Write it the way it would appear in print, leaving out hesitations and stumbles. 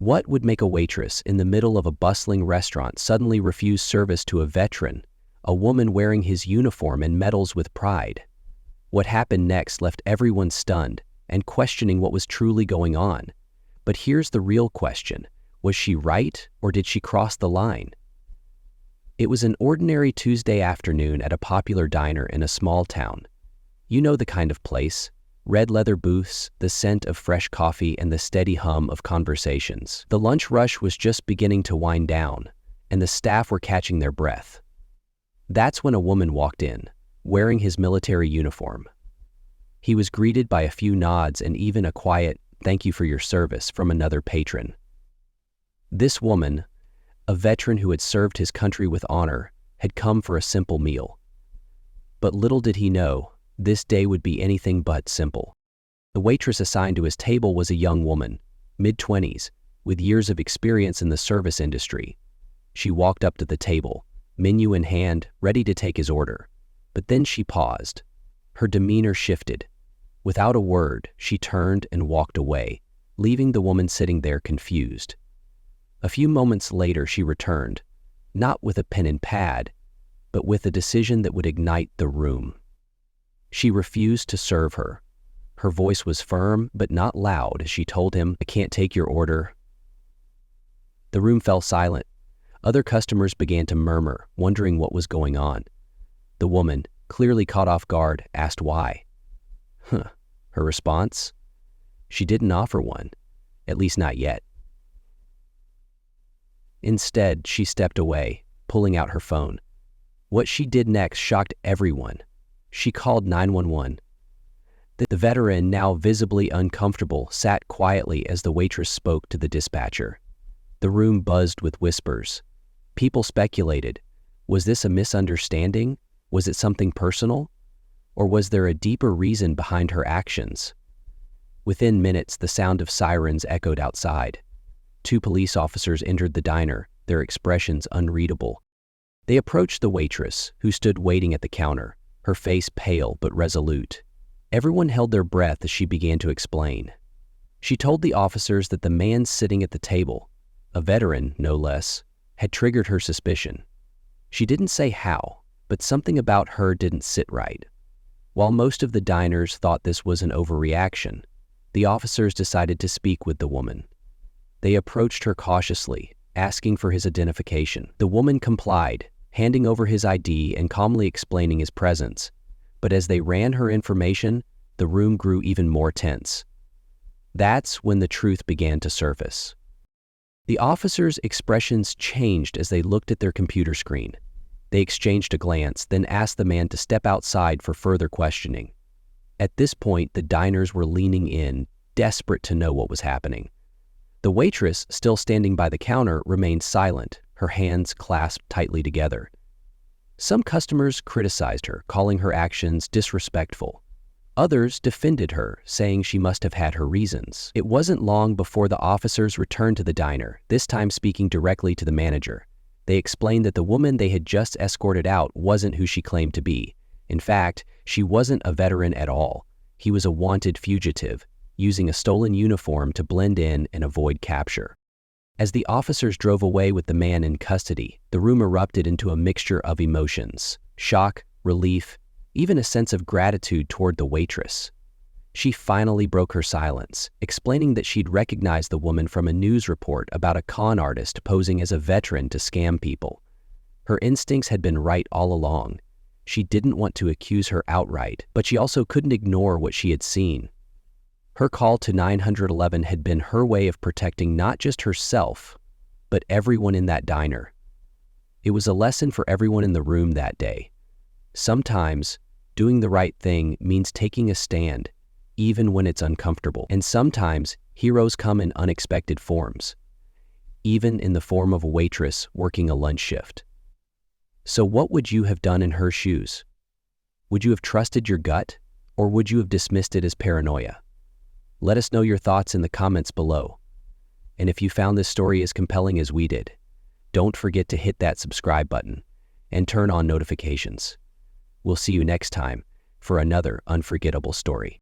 What would make a waitress in the middle of a bustling restaurant suddenly refuse service to a veteran, a woman wearing his uniform and medals with pride? What happened next left everyone stunned and questioning what was truly going on. But here's the real question. Was she right, or did she cross the line? It was an ordinary Tuesday afternoon at a popular diner in a small town. You know the kind of place. Red leather booths, the scent of fresh coffee, and the steady hum of conversations. The lunch rush was just beginning to wind down, and the staff were catching their breath. That's when a woman walked in, wearing his military uniform. He was greeted by a few nods and even a quiet, "Thank you for your service," from another patron. This woman, a veteran who had served his country with honor, had come for a simple meal. But little did he know, this day would be anything but simple. The waitress assigned to his table was a young woman, mid-20s, with years of experience in the service industry. She walked up to the table, menu in hand, ready to take his order. But then she paused. Her demeanor shifted. Without a word, she turned and walked away, leaving the woman sitting there confused. A few moments later, she returned, not with a pen and pad, but with a decision that would ignite the room. She refused to serve her. Her voice was firm but not loud as she told him, "I can't take your order." The room fell silent. Other customers began to murmur, wondering what was going on. The woman, clearly caught off guard, asked why. Her response? She didn't offer one, at least not yet. Instead, she stepped away, pulling out her phone. What she did next shocked everyone. She called 911. The veteran, now visibly uncomfortable, sat quietly as the waitress spoke to the dispatcher. The room buzzed with whispers. People speculated. Was this a misunderstanding? Was it something personal? Or was there a deeper reason behind her actions? Within minutes, the sound of sirens echoed outside. 2 police officers entered the diner, their expressions unreadable. They approached the waitress, who stood waiting at the counter, her face pale but resolute. Everyone held their breath as she began to explain. She told the officers that the man sitting at the table, a veteran no less, had triggered her suspicion. She didn't say how, but something about her didn't sit right. While most of the diners thought this was an overreaction, the officers decided to speak with the woman. They approached her cautiously, asking for his identification. The woman complied, handing over his ID and calmly explaining his presence. But as they ran her information, the room grew even more tense. That's when the truth began to surface. The officers' expressions changed as they looked at their computer screen. They exchanged a glance, then asked the man to step outside for further questioning. At this point, the diners were leaning in, desperate to know what was happening. The waitress, still standing by the counter, remained silent, her hands clasped tightly together. Some customers criticized her, calling her actions disrespectful. Others defended her, saying she must have had her reasons. It wasn't long before the officers returned to the diner, this time speaking directly to the manager. They explained that the woman they had just escorted out wasn't who she claimed to be. In fact, she wasn't a veteran at all. He was a wanted fugitive, using a stolen uniform to blend in and avoid capture. As the officers drove away with the man in custody, the room erupted into a mixture of emotions: shock, relief, even a sense of gratitude toward the waitress. She finally broke her silence, explaining that she'd recognized the woman from a news report about a con artist posing as a veteran to scam people. Her instincts had been right all along. She didn't want to accuse her outright, but she also couldn't ignore what she had seen. Her call to 911 had been her way of protecting not just herself, but everyone in that diner. It was a lesson for everyone in the room that day. Sometimes, doing the right thing means taking a stand, even when it's uncomfortable. And sometimes, heroes come in unexpected forms, even in the form of a waitress working a lunch shift. So what would you have done in her shoes? Would you have trusted your gut, or would you have dismissed it as paranoia? Let us know your thoughts in the comments below. And if you found this story as compelling as we did, don't forget to hit that subscribe button and turn on notifications. We'll see you next time for another unforgettable story.